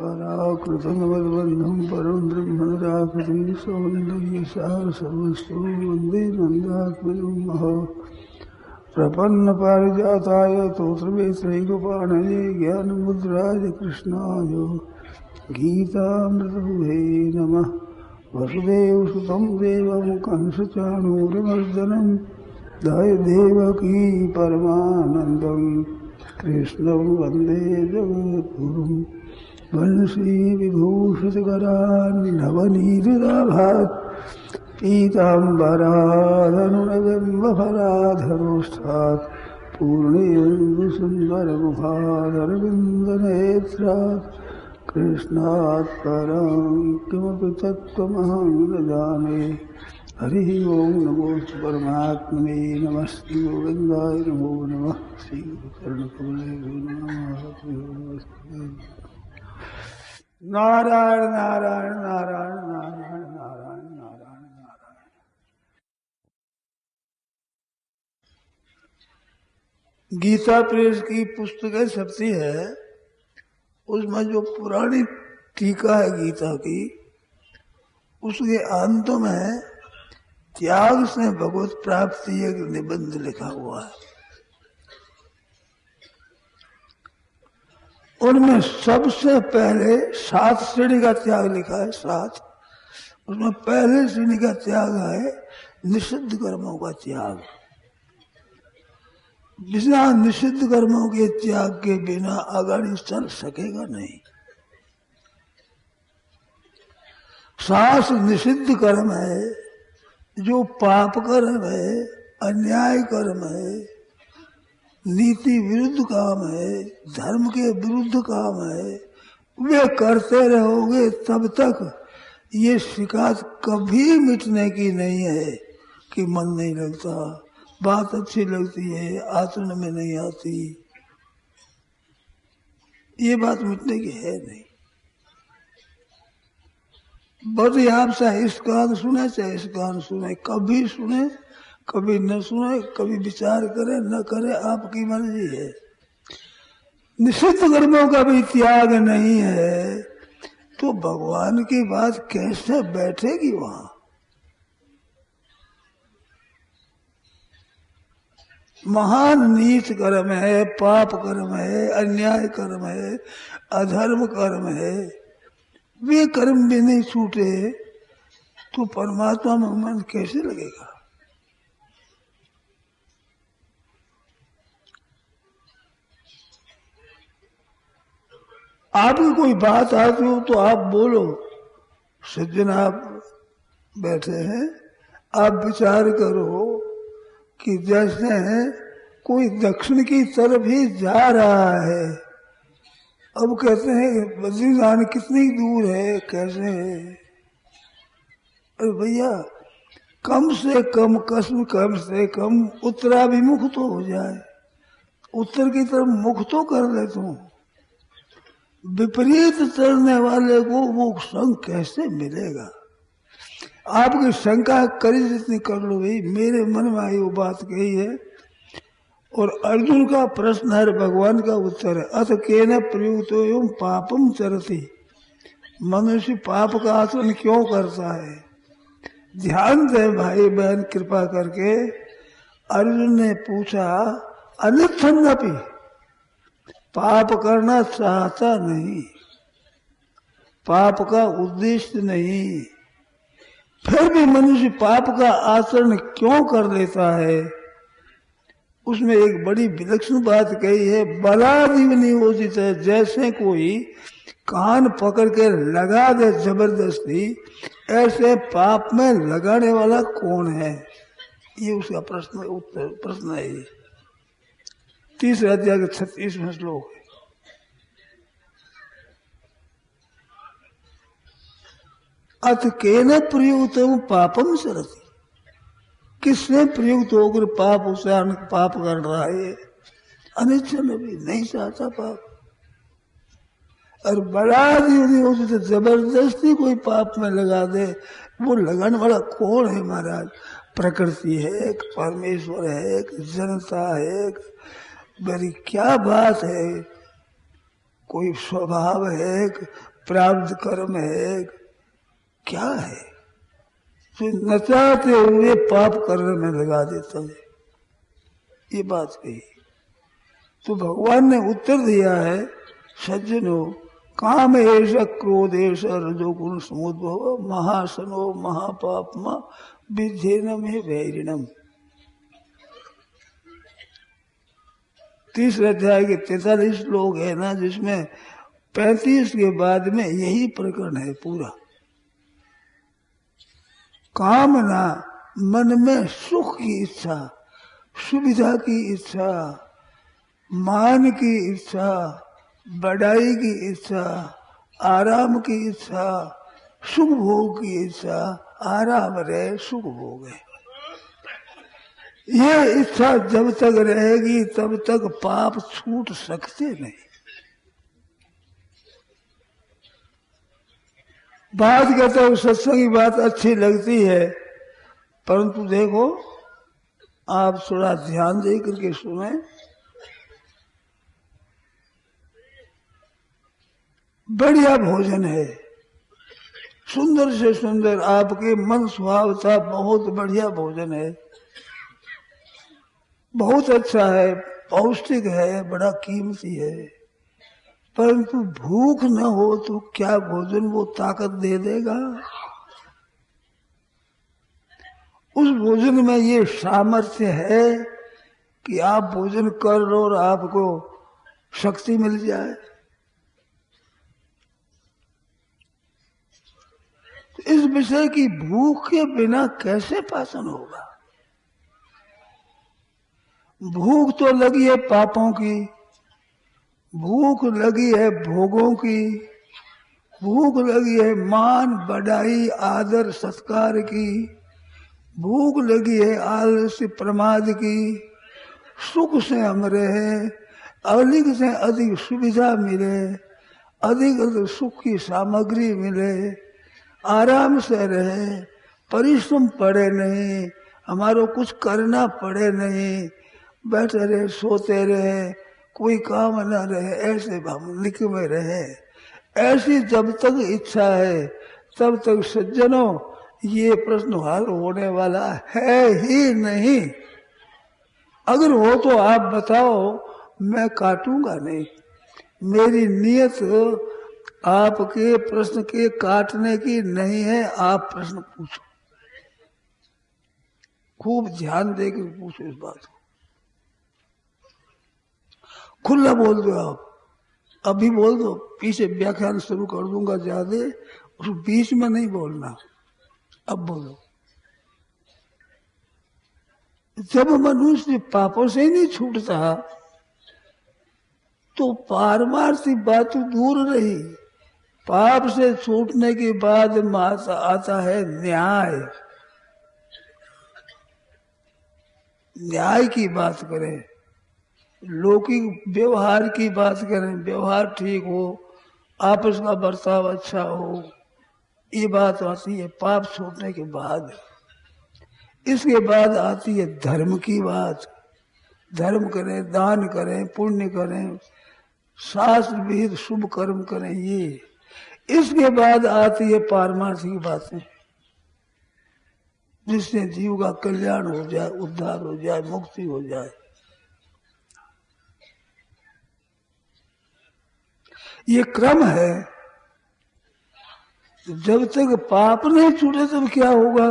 पराकृतमद्बन्धं परं ब्रह्मनिराकृति सौन्दर्यसार सर्वस्तु वन्दे नन्दात्मजं महा प्रपन्नपारिजाताय तोत्रवेत्रैकपाणये ज्ञानमुद्राय कृष्णाय गीतामृतदुहे नमः। वसुदेवसुतं देवं कंसचाणूरमर्दनं देवकी परमानन्दं कृष्णं वन्दे जगद्गुरुं। वंशीविभूषितकरान्नवनीतिदाभात् पीताम्बराधनुनबिम्बफलाधरोष्ठात् पूर्णेन्दुसुन्दरमुखादरविन्दनेत्रात् कृष्णात् परं किमपि तत्त्वमहं न जाने। हरिः ओं नमो परमात्मने नमस्ते गोविन्दाय नमो नमः। नारायण नारायण नारायण नारायण नारायण नारायण नारायण। गीता प्रेस की पुस्तकें छपती है, उसमें जो पुरानी टीका है गीता की, उसके अंत में त्याग से भगवत प्राप्ति एक निबंध लिखा हुआ है। उनमें सबसे पहले 7 श्रेणी का त्याग लिखा है। 7 उसमें पहले श्रेणी का त्याग है निषिद्ध कर्मों का त्याग। बिना निषिद्ध कर्मों के त्याग के बिना आगाड़ी चल सकेगा नहीं। 7 निषिद्ध कर्म है, जो पाप कर्म है, अन्याय कर्म है, नीति विरुद्ध काम है, धर्म के विरुद्ध काम है, वे करते रहोगे तब तक ये शिकायत कभी मिटने की नहीं है कि मन नहीं लगता, बात अच्छी लगती है, आचरण में नहीं आती। ये बात मिटने की है नहीं। बस आप चाहे इस कान सुने चाहे इस कान सुने, कभी सुने कभी न सुने, कभी विचार करे न करे, आपकी मर्जी है। निषिद्ध कर्मों का भी त्याग नहीं है तो भगवान की बात कैसे बैठेगी वहां। महान नीच कर्म है, पाप कर्म है, अन्याय कर्म है, अधर्म कर्म है, वे कर्म भी नहीं छूटे तो परमात्मा में मन कैसे लगेगा। आपकी कोई बात आती हो तो आप बोलो। सज्जन आप बैठे हैं, आप विचार करो कि जैसे कोई दक्षिण की तरफ ही जा रहा है। अब कहते हैं बद्रीनाथ कितनी दूर है, कैसे है। अरे भैया कम से कम उत्तराभिमुख तो हो जाए, उत्तर की तरफ मुख तो कर ले तुम। विपरीत चलने वाले को वो संग कैसे मिलेगा। आपकी शंका करी जितनी कर लो भाई, मेरे मन में आई वो बात कही है। और अर्जुन का प्रश्न है, भगवान का उत्तर है अथ केन प्रयुक्तो एवं पापम चरति। मनुष्य पाप का आचरण क्यों करता है। ध्यान दे भाई बहन कृपा करके। अर्जुन ने पूछा अनिच्छन्नपि, पाप करना चाहता नहीं, पाप का उद्देश्य नहीं, फिर भी मनुष्य पाप का आचरण क्यों कर लेता है। उसमें एक बड़ी विलक्षण बात कही है, बलादिव नियोजित है। जैसे कोई कान पकड़ के लगा दे जबरदस्ती, ऐसे पाप में लगाने वाला कौन है। ये उसका प्रश्न है। ये 3 अध्याय के 36वें श्लोक है। अथ केन प्रयुक्त पापम चरति, किसने प्रयुक्त होकर पाप कर रहा है। अनिच्छा में भी नहीं चाहता पाप। और बड़ा नहीं हो तो जबरदस्ती कोई पाप में लगा दे, वो लगाने वाला कौन है महाराज। प्रकृति है, एक परमेश्वर है, एक जनता है, मेरी क्या बात है। कोई स्वभाव है, प्रारब्ध कर्म है, क्या है तो न चाहते हुए पाप करने में लगा देता है। ये बात कही तो भगवान ने उत्तर दिया है, सज्जनो काम एष क्रोध एष रजोगुण समुद्भव महासनो महापापमा विध्येन में वैरिणम। 30 अध्याय के 43 श्लोक है ना, जिसमें 35 के बाद में यही प्रकरण है पूरा। कामना मन में सुख की इच्छा, सुविधा की इच्छा, मान की इच्छा, बड़ाई की इच्छा, आराम की इच्छा, सुख भोग की इच्छा, आराम रहे सुख भोग है, ये इच्छा जब तक रहेगी तब तक पाप छूट सकते नहीं। बात कहते हो सत्संग की बात अच्छी लगती है, परंतु देखो आप थोड़ा ध्यान दे करके सुने। बढ़िया भोजन है, सुंदर से सुंदर, आपके मन स्वभाव था बहुत बढ़िया भोजन है, बहुत अच्छा है, पौष्टिक है, बड़ा कीमती है, परंतु भूख न हो तो क्या भोजन वो ताकत दे देगा? उस भोजन में ये सामर्थ्य है कि आप भोजन कर लो और आपको शक्ति मिल जाए? तो इस विषय की भूख के बिना कैसे पाचन होगा? भूख तो लगी है पापों की, भूख लगी है भोगों की, भूख लगी है मान बढ़ाई आदर सत्कार की, भूख लगी है आलस्य प्रमाद की, सुख से हम रहे, अधिक से अधिक सुविधा मिले, अधिक अधिक सुख की सामग्री मिले, आराम से रहे, परिश्रम पड़े नहीं, हमारो कुछ करना पड़े नहीं, बैठे रहे सोते रहे, कोई काम न रहे, ऐसे हम निकमे रहे, ऐसी जब तक इच्छा है तब तक सज्जनों ये प्रश्न हल होने वाला है ही नहीं। अगर हो तो आप बताओ, मैं काटूंगा नहीं, मेरी नियत आपके प्रश्न के काटने की नहीं है। आप प्रश्न पूछो, खूब ध्यान देकर पूछो इस बात को, खुला बोल दो। आप अभी बोल दो, पीछे व्याख्यान शुरू कर दूंगा ज्यादा, उस बीच में नहीं बोलना, अब बोलो। जब मनुष्य पापों से ही नहीं छूटता तो पारमार्थिक बात तो दूर रही, पाप से छूटने के बाद आता है न्याय। न्याय की बात करें, लौकिक व्यवहार की बात करें, व्यवहार ठीक हो, आपस का बर्ताव अच्छा हो, ये बात आती है पाप छूटने के बाद। इसके बाद आती है धर्म की बात, धर्म करें, दान करें, पुण्य करें, शास्त्र विहित शुभ कर्म करें, ये। इसके बाद आती है पारमार्थिक बातें, जिससे जीव का कल्याण हो जाए, उद्धार हो जाए, मुक्ति हो जाए। ये क्रम है। जब तक पाप नहीं छूटे तब क्या होगा?